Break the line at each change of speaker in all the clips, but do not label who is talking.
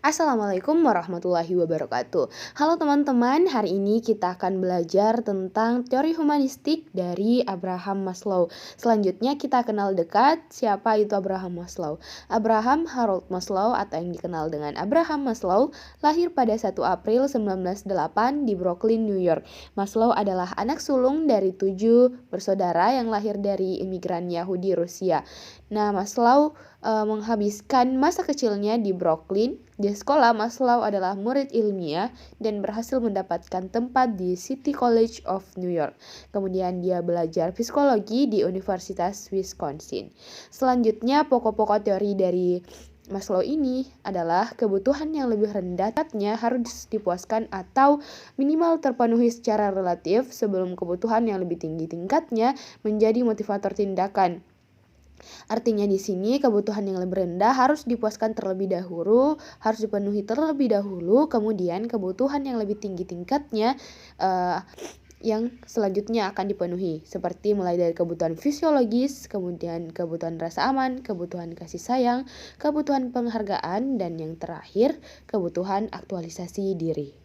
Assalamualaikum warahmatullahi wabarakatuh. Halo teman-teman, hari ini kita akan belajar tentang teori humanistik dari Abraham Maslow. Selanjutnya kita kenal dekat siapa itu Abraham Maslow. Abraham Harold Maslow atau yang dikenal dengan Abraham Maslow lahir pada 1 April 1908 di Brooklyn, New York. Maslow adalah anak sulung dari 7 bersaudara yang lahir dari imigran Yahudi Rusia. Nah, Maslow menghabiskan masa kecilnya di Brooklyn. Di sekolah, Maslow adalah murid ilmiah dan berhasil mendapatkan tempat di City College of New York. Kemudian dia belajar psikologi di Universitas Wisconsin. Selanjutnya, pokok-pokok teori dari Maslow ini adalah kebutuhan yang lebih rendah tingkatnya harus dipuaskan atau minimal terpenuhi secara relatif sebelum kebutuhan yang lebih tinggi tingkatnya menjadi motivator tindakan. Artinya di sini kebutuhan yang lebih rendah harus dipuaskan terlebih dahulu, harus dipenuhi terlebih dahulu, kemudian kebutuhan yang lebih tinggi tingkatnya yang selanjutnya akan dipenuhi, seperti mulai dari kebutuhan fisiologis, kemudian kebutuhan rasa aman, kebutuhan kasih sayang, kebutuhan penghargaan, dan yang terakhir kebutuhan aktualisasi diri.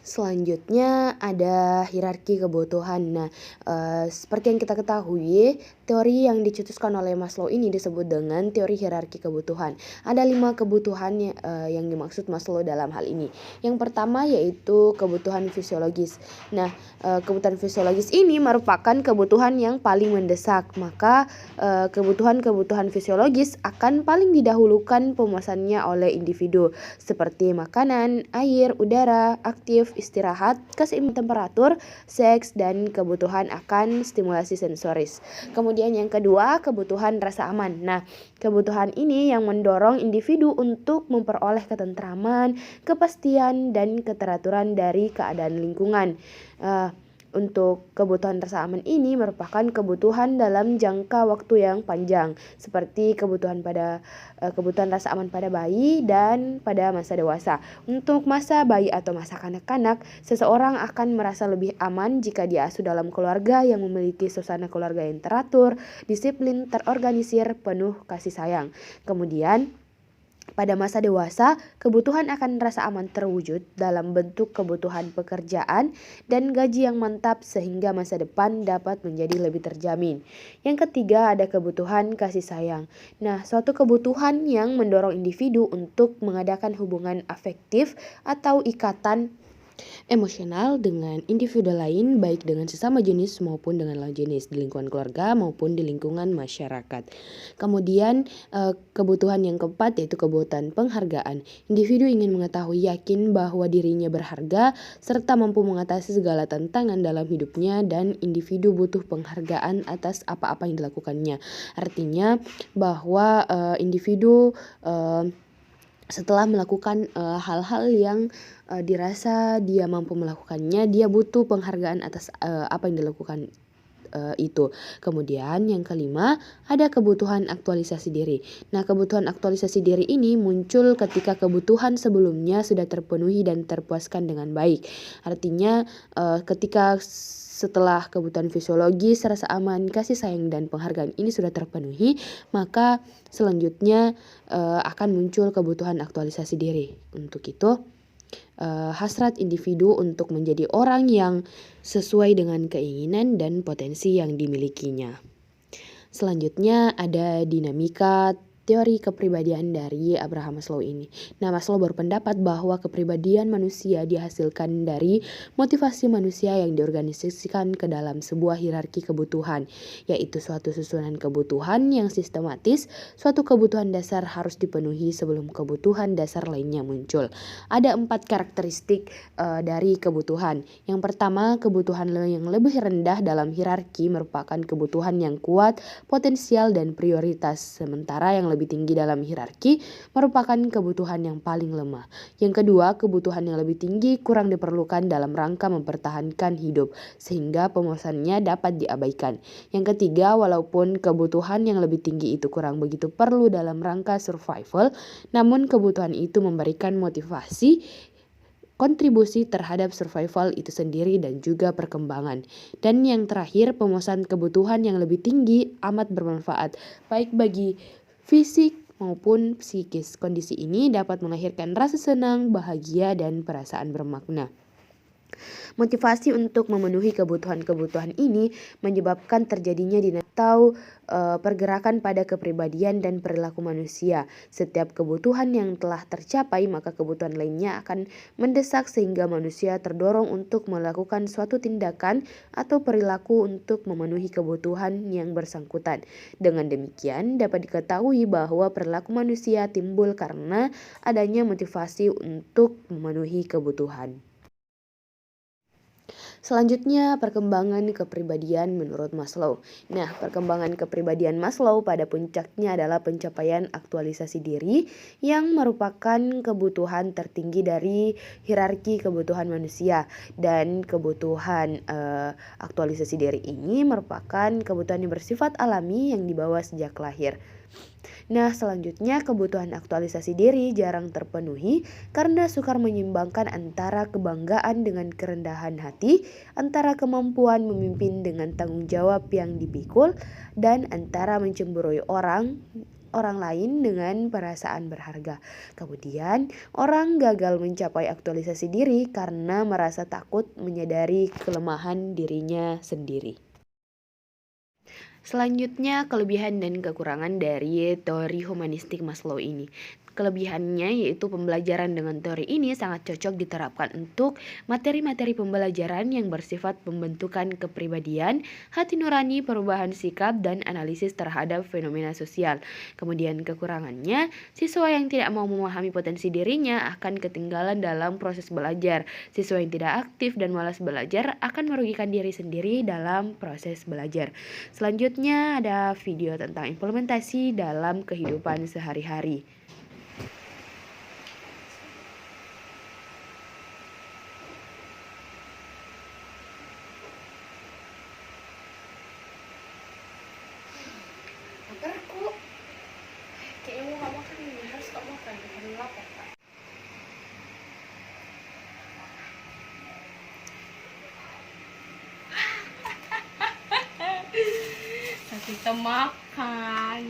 Selanjutnya ada hierarki kebutuhan. Nah, seperti yang kita ketahui, teori yang dicetuskan oleh Maslow ini disebut dengan teori hierarki kebutuhan. Ada 5 kebutuhan yang dimaksud Maslow dalam hal ini. Yang pertama yaitu kebutuhan fisiologis. Nah, kebutuhan fisiologis ini merupakan kebutuhan yang paling mendesak. Maka kebutuhan-kebutuhan fisiologis akan paling didahulukan pemenuhannya oleh individu, seperti makanan, air, udara, aktif, istirahat, keseimbangan temperatur, seks, dan kebutuhan akan stimulasi sensoris. Kemudian yang kedua, kebutuhan rasa aman. Nah, kebutuhan ini yang mendorong individu untuk memperoleh ketentraman, kepastian, dan keteraturan dari keadaan lingkungan. Untuk kebutuhan rasa aman ini merupakan kebutuhan dalam jangka waktu yang panjang, seperti kebutuhan rasa aman pada bayi dan pada masa dewasa. Untuk masa bayi atau masa kanak-kanak, seseorang akan merasa lebih aman jika diasuh dalam keluarga yang memiliki suasana keluarga yang teratur, disiplin, terorganisir, penuh kasih sayang. Kemudian pada masa dewasa, kebutuhan akan rasa aman terwujud dalam bentuk kebutuhan pekerjaan dan gaji yang mantap sehingga masa depan dapat menjadi lebih terjamin. Yang ketiga ada kebutuhan kasih sayang. Nah, suatu kebutuhan yang mendorong individu untuk mengadakan hubungan afektif atau ikatan emosional dengan individu lain, baik dengan sesama jenis maupun dengan lawan jenis di lingkungan keluarga maupun di lingkungan masyarakat. Kemudian kebutuhan yang keempat yaitu kebutuhan penghargaan. Individu ingin mengetahui yakin bahwa dirinya berharga serta mampu mengatasi segala tantangan dalam hidupnya, dan individu butuh penghargaan atas apa-apa yang dilakukannya. Artinya bahwa individu setelah melakukan hal-hal yang dirasa dia mampu melakukannya, dia butuh penghargaan atas apa yang dilakukan itu. Kemudian yang kelima ada kebutuhan aktualisasi diri. Nah, kebutuhan aktualisasi diri ini muncul ketika kebutuhan sebelumnya sudah terpenuhi dan terpuaskan dengan baik. Artinya ketika setelah kebutuhan fisiologis, rasa aman, kasih sayang, dan penghargaan ini sudah terpenuhi, maka selanjutnya akan muncul kebutuhan aktualisasi diri. Untuk itu, hasrat individu untuk menjadi orang yang sesuai dengan keinginan dan potensi yang dimilikinya. Selanjutnya ada dinamika teori kepribadian dari Abraham Maslow ini. Nah, Maslow berpendapat bahwa kepribadian manusia dihasilkan dari motivasi manusia yang diorganisasikan ke dalam sebuah hierarki kebutuhan, yaitu suatu susunan kebutuhan yang sistematis. Suatu kebutuhan dasar harus dipenuhi sebelum kebutuhan dasar lainnya muncul. Ada 4 karakteristik dari kebutuhan. Yang pertama, kebutuhan yang lebih rendah dalam hierarki merupakan kebutuhan yang kuat, potensial, dan prioritas, sementara yang lebih tinggi dalam hierarki merupakan kebutuhan yang paling lemah. Yang kedua, kebutuhan yang lebih tinggi kurang diperlukan dalam rangka mempertahankan hidup, sehingga pemenuhannya dapat diabaikan. Yang ketiga, walaupun kebutuhan yang lebih tinggi itu kurang begitu perlu dalam rangka survival, namun kebutuhan itu memberikan motivasi, kontribusi terhadap survival itu sendiri dan juga perkembangan. Dan yang terakhir, pemenuhan kebutuhan yang lebih tinggi amat bermanfaat, baik bagi fisik maupun psikis. Kondisi ini dapat melahirkan rasa senang, bahagia, dan perasaan bermakna. Motivasi untuk memenuhi kebutuhan-kebutuhan ini menyebabkan terjadinya atau pergerakan pada kepribadian dan perilaku manusia. Setiap kebutuhan yang telah tercapai, maka kebutuhan lainnya akan mendesak sehingga manusia terdorong untuk melakukan suatu tindakan atau perilaku untuk memenuhi kebutuhan yang bersangkutan. Dengan demikian, dapat diketahui bahwa perilaku manusia timbul karena adanya motivasi untuk memenuhi kebutuhan. Selanjutnya, perkembangan kepribadian menurut Maslow. Nah, perkembangan kepribadian Maslow pada puncaknya adalah pencapaian aktualisasi diri yang merupakan kebutuhan tertinggi dari hierarki kebutuhan manusia. Dan kebutuhan aktualisasi diri ini merupakan kebutuhan yang bersifat alami yang dibawa sejak lahir. Nah, selanjutnya kebutuhan aktualisasi diri jarang terpenuhi karena sukar menyeimbangkan antara kebanggaan dengan kerendahan hati, antara kemampuan memimpin dengan tanggung jawab yang dipikul, dan antara mencemburui orang lain dengan perasaan berharga. Kemudian, orang gagal mencapai aktualisasi diri karena merasa takut menyadari kelemahan dirinya sendiri. Selanjutnya, kelebihan dan kekurangan dari teori humanistik Maslow ini. Kelebihannya yaitu pembelajaran dengan teori ini sangat cocok diterapkan untuk materi-materi pembelajaran yang bersifat pembentukan kepribadian, hati nurani, perubahan sikap, dan analisis terhadap fenomena sosial. Kemudian kekurangannya, siswa yang tidak mau memahami potensi dirinya akan ketinggalan dalam proses belajar. Siswa yang tidak aktif dan malas belajar akan merugikan diri sendiri dalam proses belajar. Selanjutnya ada video tentang implementasi dalam kehidupan sehari-hari.
Lapar kok. Kayaknya mau gak makan nih, harus gak makan, karena lapar Kak. Nah, kita makan.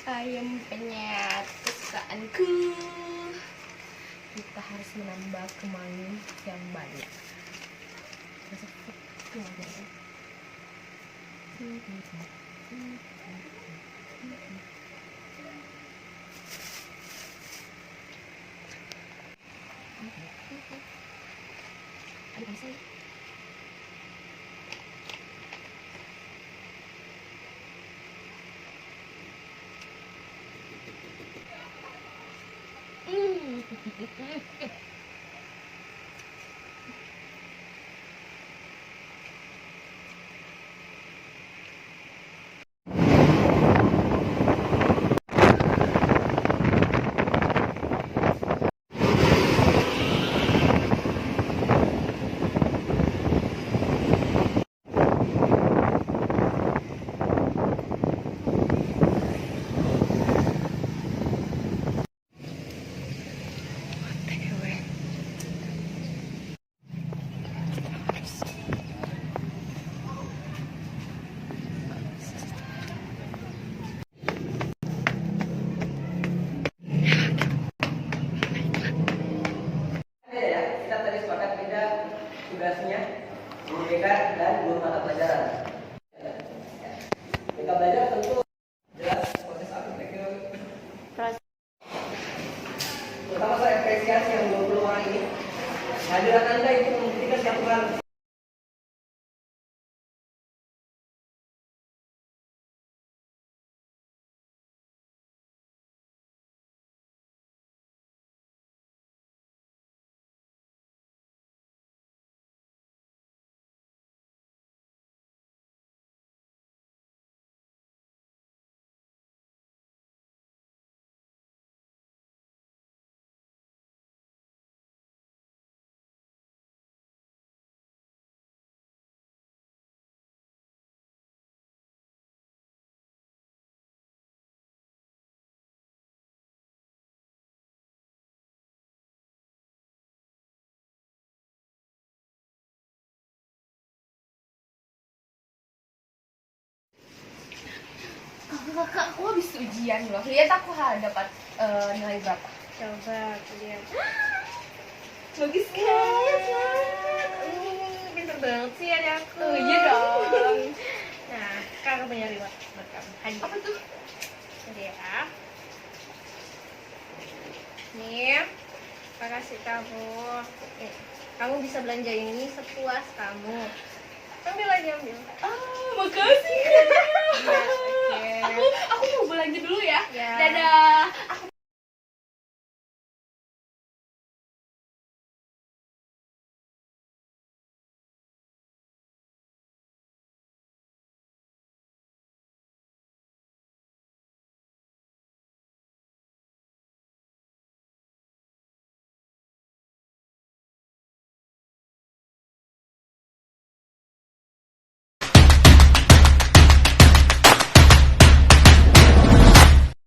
Ayam penyet kesukaanku. Kita harus menambah kemangi yang banyak. Ada sih. kakak, aku habis ujian loh. Lihat aku dapat nilai berapa?
Coba lihat.
Bagus kan?
Pinter banget sih ada aku.
Oh, iya dong.
Nah, kakak punya reward buat kamu. Hadiah.
Apa tuh?
Jadi ya. Nih, kakak kasih kamu. Nih, kamu bisa belanja ini sepuas kamu. Ambil lagi, ambil.
Makasih.
Ya, oke.
Aku mau belanja dulu ya.
Ya.
Dadah. Aku